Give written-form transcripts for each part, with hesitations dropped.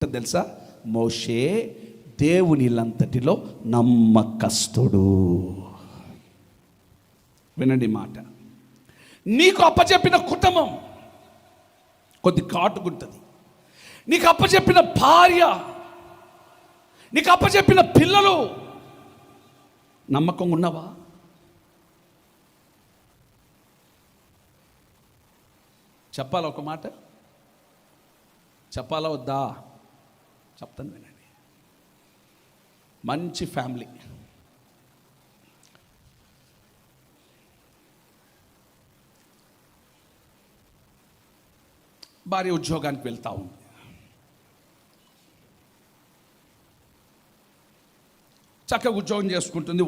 తెలుసా? మోషే దేవునిలంతటిలో నమ్మకస్తుడు. వినండి మాట. నీకు అప్పచెప్పిన కుటుంబం కొద్ది కాటుకుంటుంది. నీకు అప్పచెప్పిన భార్య, నీకు అప్పచెప్పిన పిల్లలు నమ్మకం ఉన్నవా? చెప్పాలా? ఒక మాట చెప్పాలా వద్దా? చెప్తాను, వినండి. మంచి ఫ్యామిలీ, భార్య ఉద్యోగానికి వెళ్తా ఉంది. చక్కగా ఉద్యోగం చేసుకుంటుంది,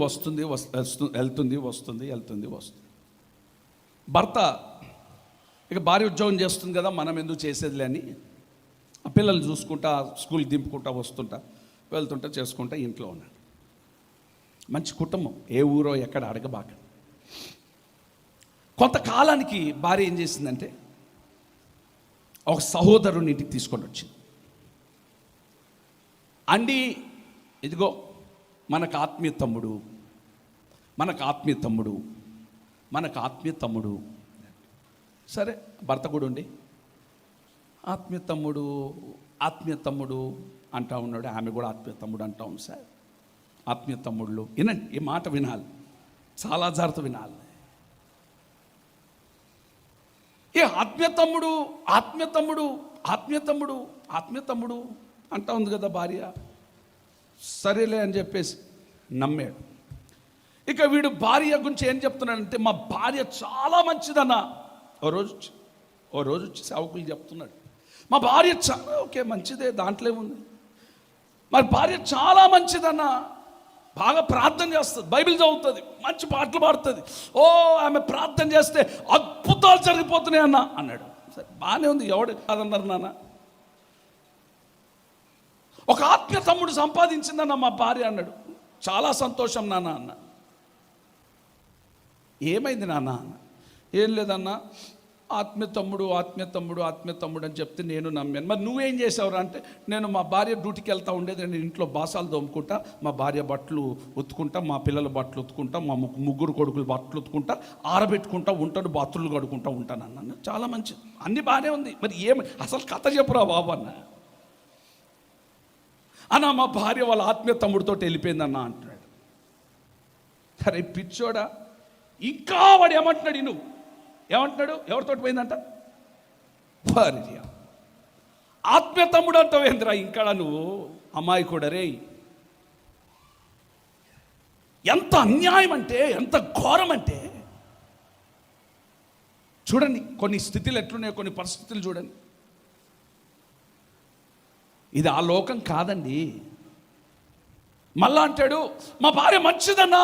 వెళ్తుంది వస్తుంది. భర్త ఇక భార్య ఉద్యోగం చేస్తుంది కదా, మనం ఎందుకు చేసేదిలే అని ఆ పిల్లలు చూసుకుంటా, స్కూల్ దింపుకుంటా, వస్తుంటా, వెళ్తుంటా, చేసుకుంటా ఇంట్లో ఉన్నాడు. మంచి కుటుంబం, ఏ ఊరో ఎక్కడ అడగబాక. కొంతకాలానికి భార్య ఏం చేసిందంటే ఒక సహోదరుని ఇంటికి తీసుకొని వచ్చింది. అండి, ఇదిగో మనకు ఆత్మీయ తమ్ముడు. సరే, భర్త కూడా ఉండి ఆత్మీయ తమ్ముడు అంటా ఉన్నాడు. ఆమె కూడా ఆత్మీయ తమ్ముడు అంటా ఉంది. సార్, ఆత్మీయ తమ్ముళ్ళు వినండి, ఈ మాట వినాలి, చాలా జాగ్రత్త వినాలి. ఏ ఆత్మీయ తమ్ముడు అంటా ఉంది కదా భార్య. సరేలే అని చెప్పేసి నమ్మాడు. ఇక వీడు భార్య గురించి ఏం చెప్తున్నాడంటే, మా భార్య చాలా మంచిదన్న. ఓ రోజు వచ్చి సేవకులు చెప్తున్నాడు, మా భార్య చాలా, ఓకే మంచిదే, దాంట్లో ఏముంది, మరి భార్య చాలా మంచిదన్న, బాగా ప్రార్థన చేస్తుంది, బైబిల్ చదువుతుంది, మంచి పాటలు పాడుతుంది, ఓ ఆమె ప్రార్థన చేస్తే అద్భుతాలు జరిగిపోతున్నాయి అన్నాడు. సరే, బాగానే ఉంది, ఎవడు కాదన్నారు నాన్న. ఒక ఆత్మీయ తమ్ముడు సంపాదించిందన్న మా భార్య అన్నాడు. చాలా సంతోషం నాన్న అన్న. ఏమైంది నాన్న అన్న. ఏం లేదన్నా, ఆత్మీయ తమ్ముడు అని చెప్తే నేను నమ్మాను. మరి నువ్వేం చేసావురా అంటే, నేను మా భార్య డ్యూటీకి వెళ్తా ఉండేది, నేను ఇంట్లో బాసాలు దోముకుంటా, మా భార్య బట్టలు ఉతుకుంటా, మా పిల్లల బట్టలు ఉతుకుంటా, మా ముగ్గురు కొడుకులు బట్టలు ఉతుకుంటా, ఆరబెట్టుకుంటా ఉంటాను, బాత్రూలు కడుకుంటా ఉంటాను అన్నాను. చాలా మంచిది, అన్నీ బాగానే ఉంది. మరి అసలు కథ చెప్పురా బాబు అన్న మా భార్య వాళ్ళ ఆత్మీయ తమ్ముడితో వెళ్ళిపోయిందన్న అంటున్నాడు. సరే పిచ్చోడా, ఇంకా వాడు ఏమంటున్నాడు, ఎవరితో పోయిందంట? భార్య. ఆత్మీయ తమ్ముడు అంటావు ఏంద్రా ఇంకా నువ్వు, అమ్మాయి కూడా రే. ఎంత అన్యాయం అంటే, ఎంత ఘోరం అంటే చూడండి. కొన్ని స్థితులు ఎట్లున్నాయో, కొన్ని పరిస్థితులు చూడండి. ఇది ఆ లోకం కాదండి. మళ్ళా అంటాడు, మా భార్య మంచిదన్నా,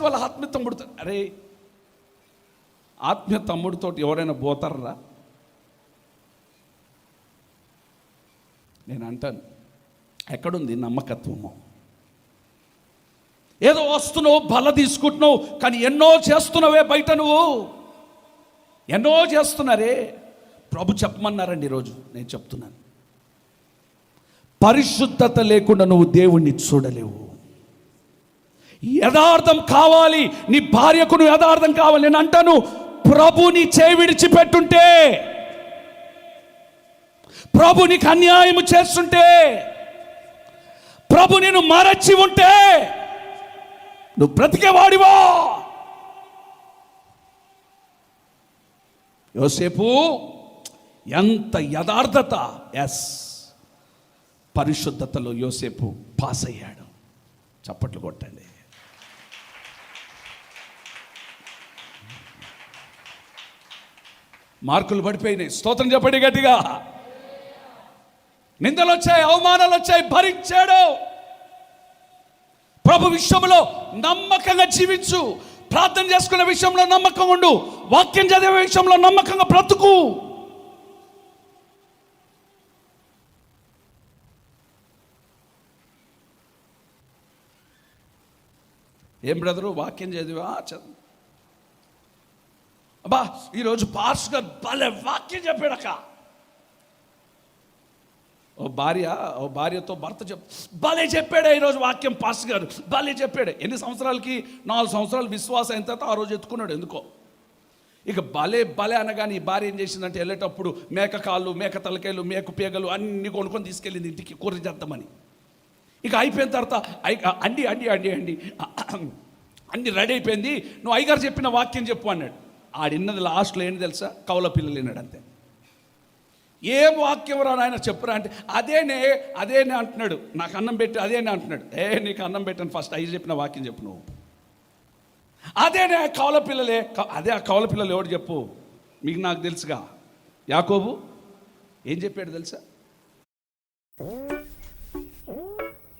వాళ్ళ ఆత్మీయ తమ్ముడితో. అరే, ఆత్మీయ తమ్ముడితో ఎవరైనా పోతారా? నేను అంటాను, ఎక్కడుంది నమ్మకత్వము? ఏదో వస్తున్నావు, బల తీసుకుంటున్నావు, కానీ ఎన్నో చేస్తున్నావే బయట. నువ్వు ఎన్నో చేస్తున్నారే. ప్రభు చెప్పమన్నారండి ఈరోజు, నేను చెప్తున్నాను, పరిశుద్ధత లేకుండా నువ్వు దేవుణ్ణి చూడలేవు. యథార్థం కావాలి, నీ భార్యకు నువ్వు యథార్థం కావాలి. నేను అంటాను, ప్రభు నీ చేయి విడిచిపెట్టుంటే, ప్రభు నీకు అన్యాయం చేస్తుంటే, ప్రభు నేను మరచి ఉంటే నువ్వు బ్రతికేవాడివా? యోసేపు ఎంత యథార్థత, ఎస్, పరిశుద్ధతలో యోసేపు పాస్ అయ్యాడు. చప్పట్లు కొట్టండి. మార్కులు పడిపోయినాయి. స్తోత్రం చెప్పండి గట్టిగా. నిందలు వచ్చాయి, అవమానాలు వచ్చాయి, భరించాడు. ప్రభు విషయంలో నమ్మకంగా జీవించు, ప్రార్థన చేసుకునే విషయంలో నమ్మకం ఉండు, వాక్యం చదివే విషయంలో నమ్మకంగా బ్రతుకు. ఏం బ్రదరు వాక్యం చదివా? అబ్బా ఈరోజు పాస్టర్ భలే వాక్యం చెప్పాడక్క. ఓ భార్యతో భర్త భలే చెప్పాడే ఈరోజు వాక్యం పాస్టర్ గారు, భలే చెప్పాడే. ఎన్ని సంవత్సరాలకి? 4 సంవత్సరాలు విశ్వాసం అయిన తర్వాత ఆ రోజు ఎత్తుకున్నాడు ఎందుకో. ఇక భలే అనగానే ఈ భార్య ఏం చేసిందంటే వెళ్ళేటప్పుడు మేక కాళ్ళు, మేక తలకాయలు, మేక పేగలు అన్నీ కొనుక్కొని తీసుకెళ్ళింది ఇంటికి కూర చేద్దామని. ఇక అయిపోయిన తర్వాత అండి అన్నీ రెడీ అయిపోయింది, నువ్వు అయ్యగారు చెప్పిన వాక్యం చెప్పు అన్నాడు. ఆడిన్నది లాస్ట్లో ఏంటి తెలుసా? కౌల పిల్లలు విన్నాడు అంతే. ఏం వాక్యం రా నాయన చెప్పురా అంటే అదేనే అంటున్నాడు. నాకు అన్నం పెట్టి అదేనే అంటున్నాడు. నీకు అన్నం పెట్టాను, ఫస్ట్ అయ్యి చెప్పిన వాక్యం చెప్పు నువ్వు. అదేనే కౌల పిల్లలే. అదే ఆ కౌల పిల్లలు ఎవడు చెప్పు, మీకు నాకు తెలుసుగా. యాకోబు ఏం చెప్పాడు తెలుసా?